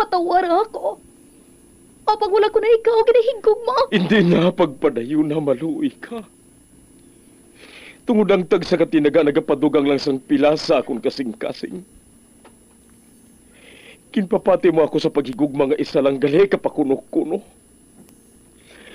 patawar ako. Apag wala ko na ikaw, ginahigog mo. Hindi na pagpadayo na maluoy ka. Tungod ang tag sa katinaga nagapadugang lang sang pilasa akong kasing-kasing. Kinpapati mo ako sa paghigugma nga isa lang gali kapakuno-kuno.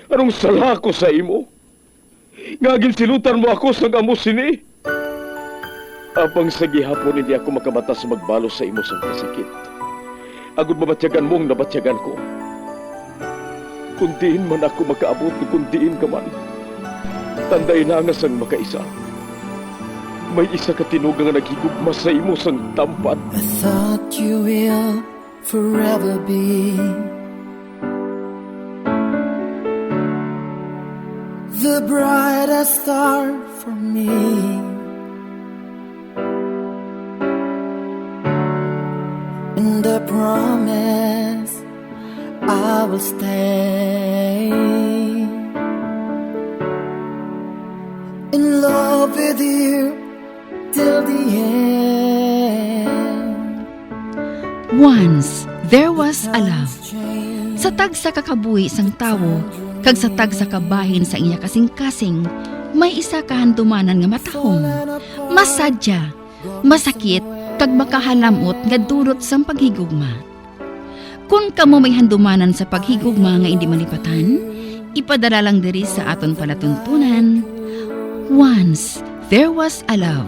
Anong sala ko sa imo? Ngagin silutan mo ako sa amo sini. Apang sa gihapon hindi ako makabatas magbalo sa imo sang kasakit. Agud mabatyagan mong nabatyagan ko. Kundiin man ako makaabot, kundiin ka man. Tanday na nga sang makaisa. May isa ka tinugang nga naghigugma sa imo sang tampat. I thought you will forever be the brightest star for me. And I promise I will stay in love with you till the end. Once, there was a love. Sa tag sa kakabuhi sang tawo, kag sa tag sa kabahin sa iya kasing-kasing, may isa kahandumanan nga matahong, masadya, masakit, kag makahalamot nga durot sang paghigugma. Kung kamo may handumanan sa paghigugma nga hindi malipatan, ipadala lang diri sa aton palatuntunan. Once, there was a love.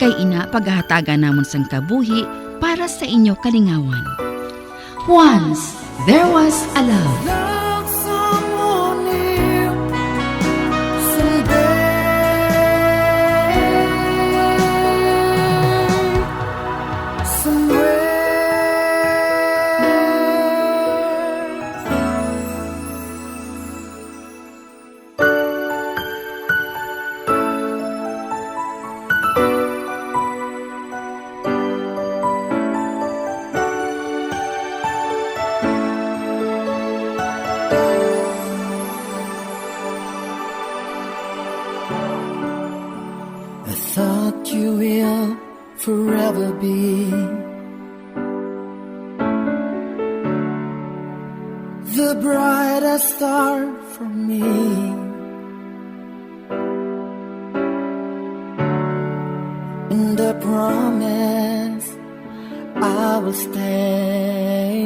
Kay ina paghahatagan namon sang kabuhi para sa inyo kalingawan. Once, there was a love. Love someone new someday, somewhere. I thought you will forever be the brightest star for me. And I promise I will stay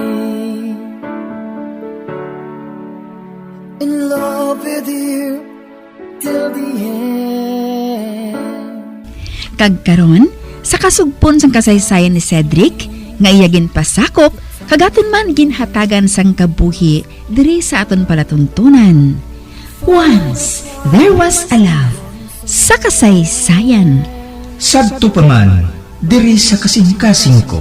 in love with you till the end. Kag karon, sa kasugpon sang kasaysayan ni Cedric, nga iyagin pasakop, kagaton man ginhatagan sang kabuhi diri sa aton palatuntunan. Once, there was a love. Sa kasaysayan. Sadto pa man, diri sa kasing-kasing ko.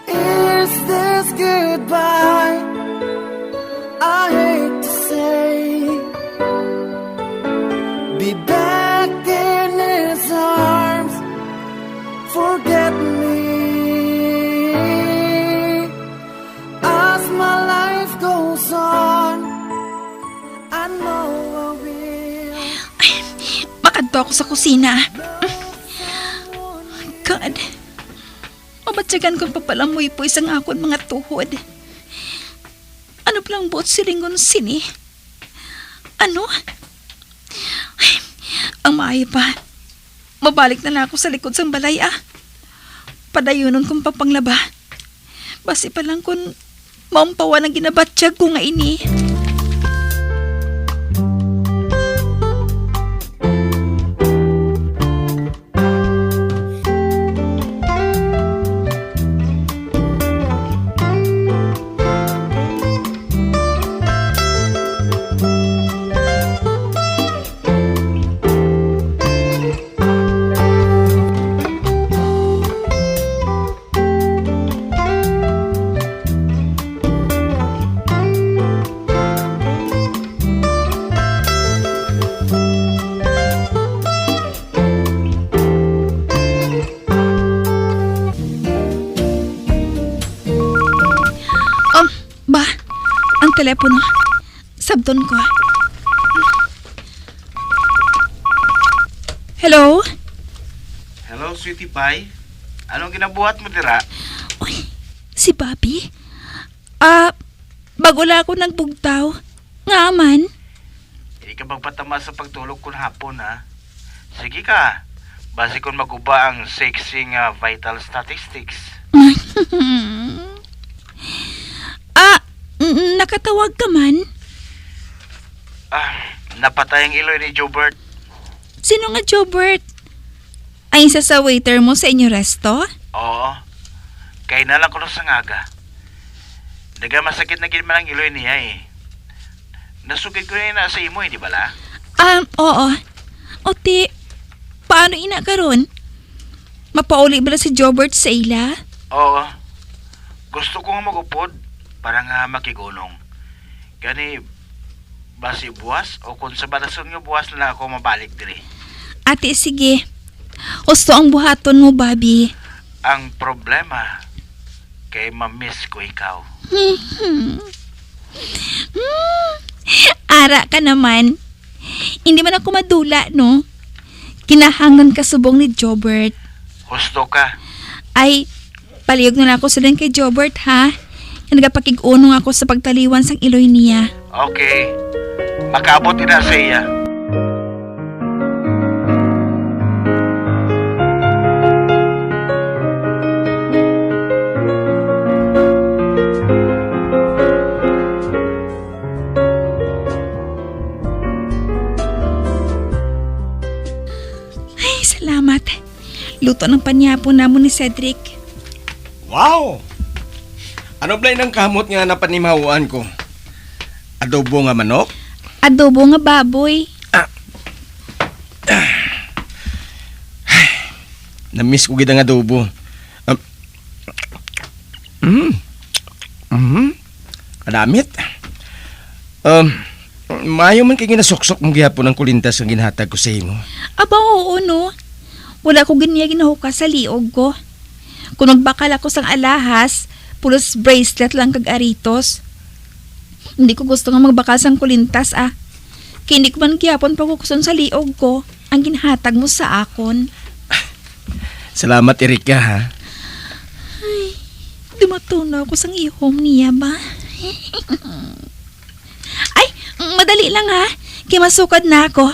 Is this goodbye? I hate to say. Be back in his arms. Forget me. As my life goes on, I know I will. Makadto ako sa kusina. God, mabatsagan kong papalamoy po isang akon mga tuhod. Ano palang buot silingon sini? Ano? Ay, ang maayo pa. Mabalik na ako sa likod sang balay Padayunon kong papanglaba. Basi pa lang kung maumpawa ng ginabatsyag ko nga ini. Telepono. Sabton ko. Hello? Hello, sweetie pie. Anong ginabuhat mo dira? Uy, si Bobby. Bago lang ako nagbugtaw. Nga man. Hindi ka magpatama sa pagtulog kun hapon, ha? Sige ka. Base kung maguba ang sexy nga vital statistics. Nakatawag ka man? Napatay ang iloy ni Jobert. Sino nga, Jobert? Ay, isa sa waiter mo sa inyo resto? Oo. Kaya na lang ko sa ngaga. Nagamasakit na gid man ang iloy niya eh. Nasugid ko na sa imo, di ba la? Oo. Oti, paano ina karon? Mapauli ba si Jobert sa ila? Oo. Gusto ko nga magupod para nga makigunong. Gani, basi buwas o kung sa balason nga buwas na lang ako mabalik diri. Ate, sige. Gusto ang buhaton mo, Bobby. Ang problema, kay ma-miss ko ikaw. Ara ka naman. Hindi man ako madula, no? Kinahanglan ka subong ni Jobert. Gusto ka. Ay, palihog na lang ako sa kay Jobert, ha? Nagapakig-unong ako sa pagtaliwan sang iloy niya. Okay. Makaabot na sa iya. Ay, salamat. Luto ng panyapon namon ni Cedric. Wow! Ano blay ng kamot nga napanimahuan ko? Adobo nga manok? Adobo nga baboy. Namiss ko gid ang adobo. Kadamit. Maayo man kay ginasuksok mong gihapon ang kulintas nga ginhatag ko sa imo. Aba, oo, no? Wala ko ganiya ginahukas sa liog ko. Kung nagbakal ako sang alahas, pulos bracelet lang kag aritos. Hindi ko gusto nga magbakal sang kulintas, Kaya hindi ko man gihapon pagkukuson sa liog ko ang ginhatag mo sa akon. Salamat, Erika, ha? Dumatunaw ako sang ihom niya ba? Ay, madali lang, ha? Kaya masukad na ako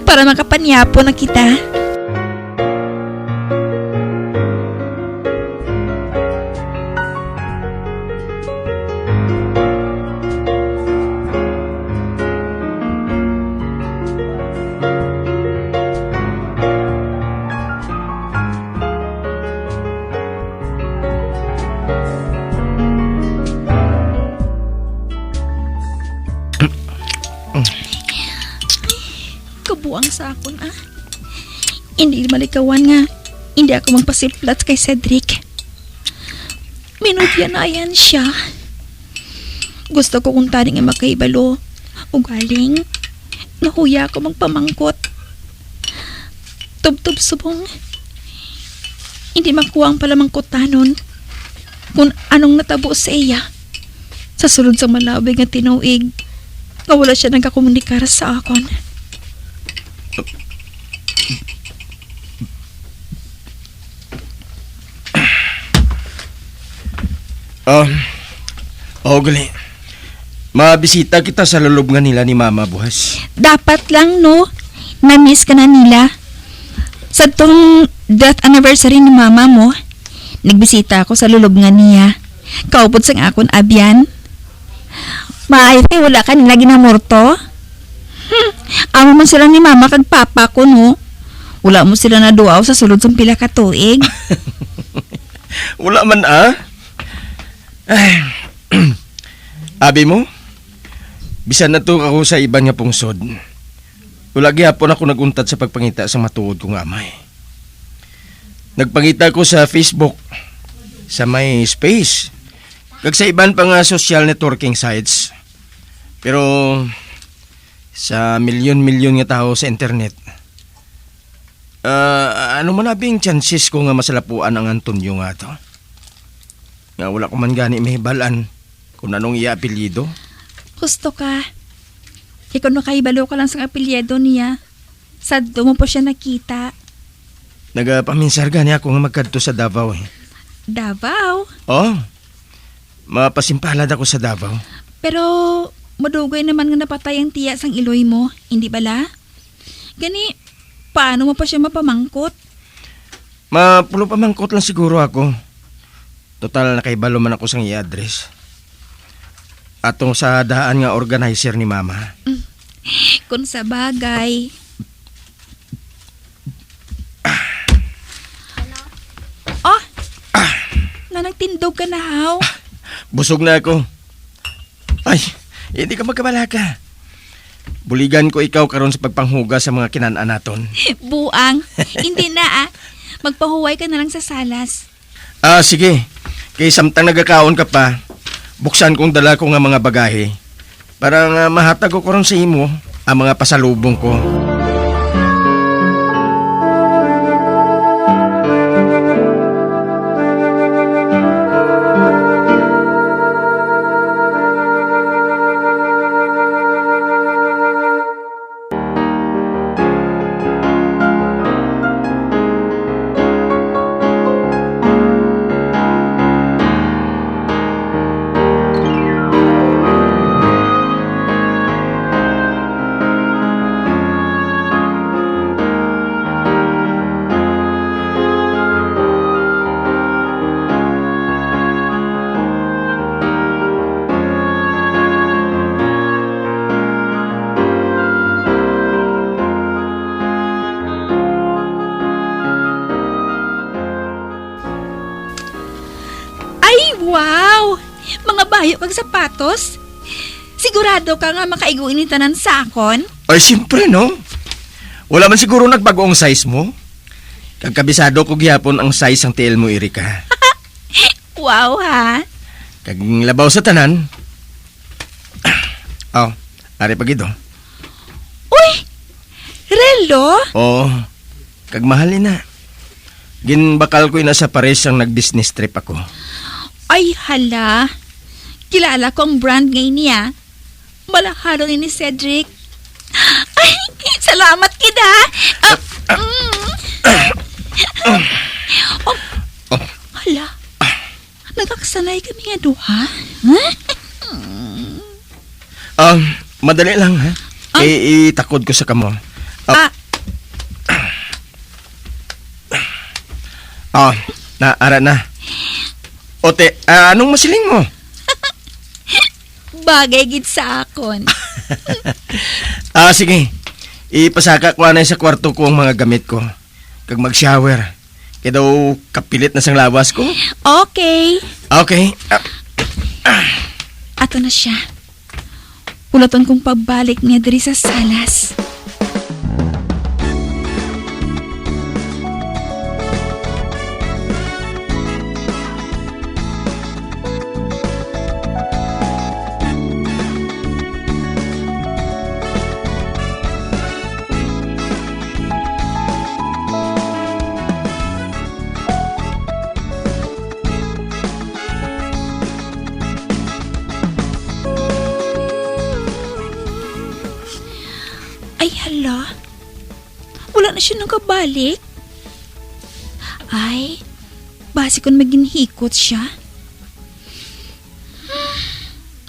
para makapanyapo na kita. Kabuang sa akon, Hindi malikawan nga. Hindi ako magpasiplat kay Cedric. Minudya na yan siya. Gusto ko kung taning nga makaibalo. Ugaling. Nahuya ako magpamangkot. Tub-tub subong. Hindi makuha ang palamangkotanon kung anong natabo sa iya. Sa sulod sa malabig nga tinuig, wala siya nagkakomunikara sa akon. Gali. Mabisita kita sa lulubngan nila ni Mama buhas. Dapat lang, no? Na-miss ka na nila. Sa tong death anniversary ni Mama mo, nagbisita ako sa lulubngan niya. Kaupod sang akon abyan. Maayos wala ka nila ginamorto. Amo man sila ni Mama kag Papa ko, no? Wala mo sila na duaw sa sulod sang pila ka tuig. Wala man, Abi mo, bisan na to ako sa iban nga pungsod. Wala gyapon ako naguntat sa pagpangita sa matuod kong amay. Nagpangita ko sa Facebook, sa may space, kag sa iban pa nga social networking sites. Pero sa milyon-milyon nga tao sa internet, ano man abing chances ko nga masalapuan ang Antonio nga to? Nga wala ko man gani mahibalan kung anong iya-apelyido. Gusto ka. Ikaw nakaibalo ka lang sa apelyido niya. Sadto mo po siya nakita. Nagapaminsar gani ako nga magkadto sa Davao. Davao? Oh. mapasimpalad ako sa Davao. Pero madugay naman nga napatay ang tiya sang iloy mo, hindi bala? Gani, paano mo pa siya mapamangkot? Mapulo pamangkot lang siguro ako. Total nakaibalo man ako sang i-address. Atong sa daan nga organizer ni Mama. Kung sa bagay. Oh! Na nagtindog ka na, haw? Busog na ako. Ay, hindi ka magkabalaka. Buligan ko ikaw karon sa pagpanghuga sa mga kinanaan naton. Buang. Hindi na Magpahuway ka na lang sa salas. Sige. Kay samtang nagakaon ka pa, buksan kong dala ko nga mga bagahe para nga mahatag ko ron sa imo ang mga pasalubong ko. Wow! Mga bayo kag sapatos? Sigurado ka nga makaigo ini tanan sa akon? Ay, siyempre, no? Wala man siguro nagbago ang size mo. Kagkabisado ko gyapon ang size ang tiil mo, Erika. Wow, ha? Kag labaw sa tanan. Ari pag ito. Uy! Relo? Kag mahal na. Ginbakal ko na sa Paris ang nag-business trip ako. Ay, hala. Kilala ko ang brand ngayon niya. Malahalo ni Cedric. Ay, salamat kita. Hala. Nagkakasanay kami nga duha. Madali lang, ha? Itakod ko sa kamo. Naara na. Ote, anong masiling mo? Bagay gid sa akon. Sige. Ipasaka ko na sa kwarto ko ang mga gamit ko. Kag mag-shower. Kaya daw kapilit na sang lawas ko. Okay. Okay. Ato na siya. Ulaton kong pagbalik niya diri sa salas. Ay, hala. Wala na siya nakabalik. Ay, basi kung maginhikot siya.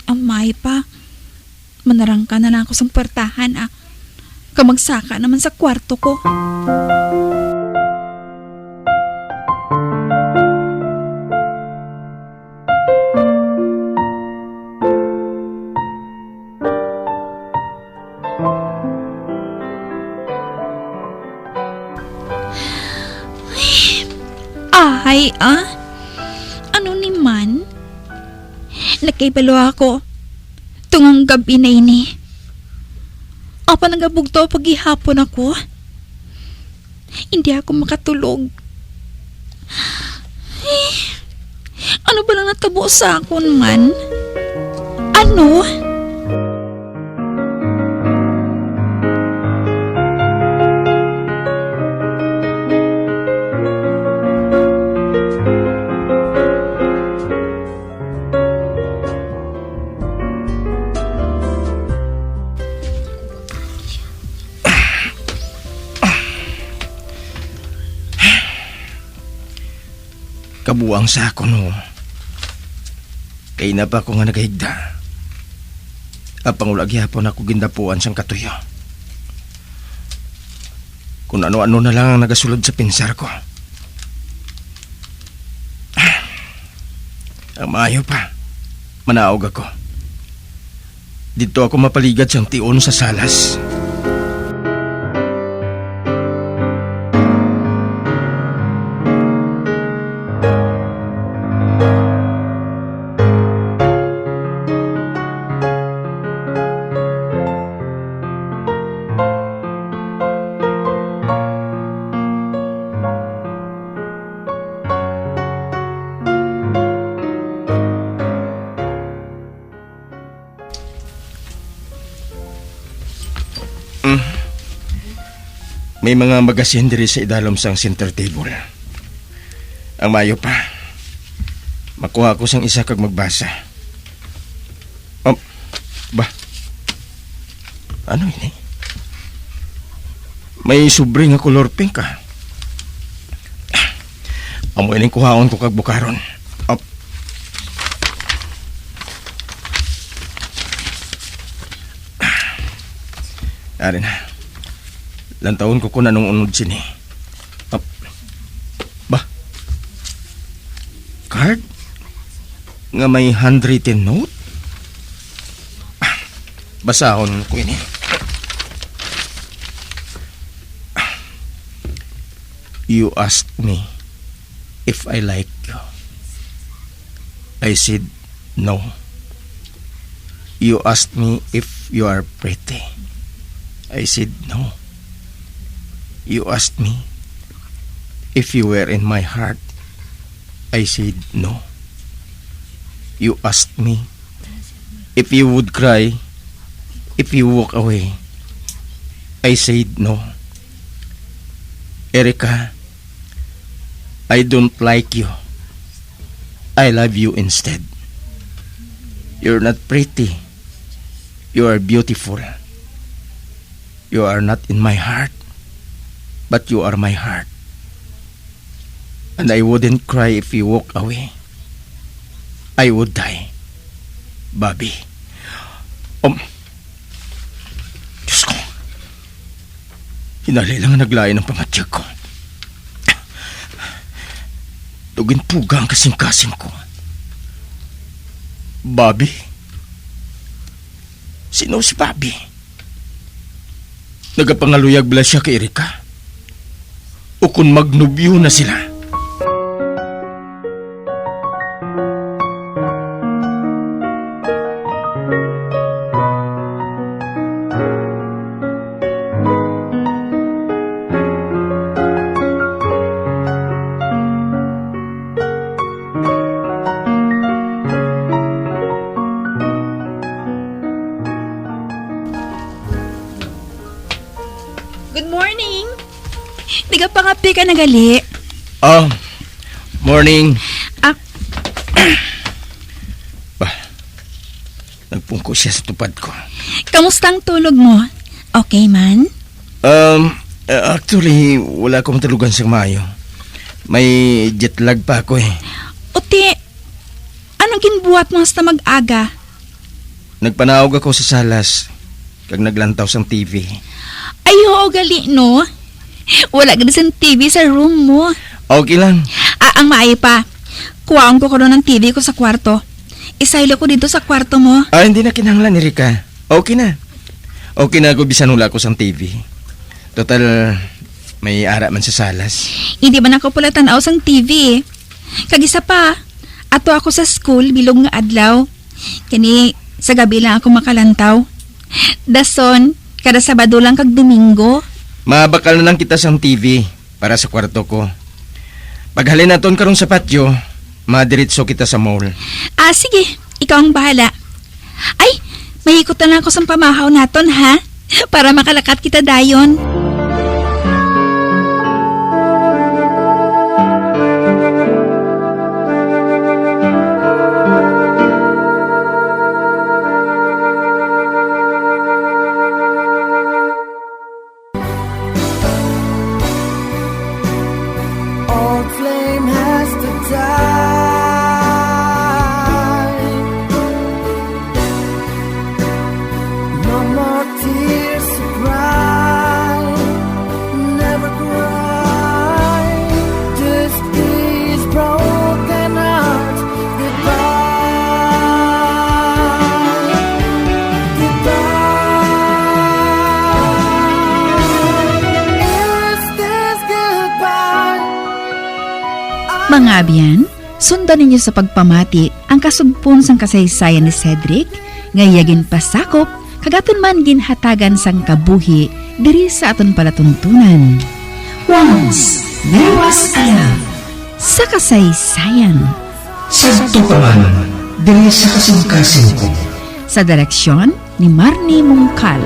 Amay pa. Manarang ka na lang ako sa puwertahan, Kamagsaka naman sa kwarto ko. Ay, ano ni man? Nakaibalo ako. Tungang gabi na ini. Apa nagabugto paghihapon ako? Hindi ako makatulog. Ano ba lang natabo sa akon man? Ano? Kabuang sa ako, no. Kay na pa ako nga nagahigda. Apang ulagyapon ako gindapuan siyang katuyo. Kung ano-ano na lang ang nagasulod sa pinsar ko. Ang maayo pa, manaog ako. Dito ako mapaligad siyang tion sa salas. May mga magasin diri sa idalom sang center table. Ang mayo pa. Makuha ko sang isa kag magbasa. Ba? Ano ini? May sobre nga color pink ka. Amo ining kuhaon ko kag bukaron. Ari na. Lantaon ko na nung unod sini. Ba? Card? Nga may handwritten note? Basahon ko ini. You asked me if I like you. I said no. You asked me if you are pretty. I said no. You asked me if you were in my heart. I said no. You asked me if you would cry if you walk away. I said no. Erica, I don't like you. I love you instead. You're not pretty. You are beautiful. You are not in my heart. But you are my heart. And I wouldn't cry if you walk away. I would die. Bobby. Diyos ko. Hinali lang ang naglayan ng pamatyag ko. Tugin puga ang kasing-kasing ko. Bobby? Sino si Bobby? Nagapangaluyag bala siya kay Erika? O kung magnubyo na sila. Good morning! Tiga pangapi ka nagali. Morning. Ah. Bah, nagpungko siya sa tupad ko. Kamusta ang tulog mo? Okay man? Actually, wala akong matulugan sa mayo. May jet lag pa ako eh. Uti, anong ginbuhat mo hasta mag-aga? Nagpanawag ako sa salas kag naglantaw sang TV. Ay, oo, gali, no? Wala ka sa TV sa room mo. Okay lang. Ang maayo pa. Kuhaan ko karon ng TV ko sa kwarto. Isaylo ko dito sa kwarto mo. Hindi na kinahanglan ni Rika. Okay na. Okay na ako bisan wala ko sang TV. Total, may ara man sa salas. Hindi man ako pala tanaw sang TV. Kagisa pa, ato ako sa school bilog nga adlaw. Kani sa gabi lang ako makalantaw. Dason, kada Sabado lang kag Domingo. Mabakal na lang kita sang TV para sa kwarto ko. Paghalin naton karong sa patio, madiritso kita sa mall. Sige. Ikaw ang bahala. Ay, mahikot na lang ako sa pamahaw naton, ha? Para makalakat kita dayon. Old flame has to die. Mga abyan, sundan ninyo sa pagpamati ang kasugpon sang kasaysayan ni Cedric, ngayagin pasakop, kagaton man ginhatagan sang kabuhi, diri sa aton palatuntunan. Once, there was a love. Sa kasaysayan, Santo pa man, diri sa kasing-kasing ko. sa direksyon ni Marnie Mungkal.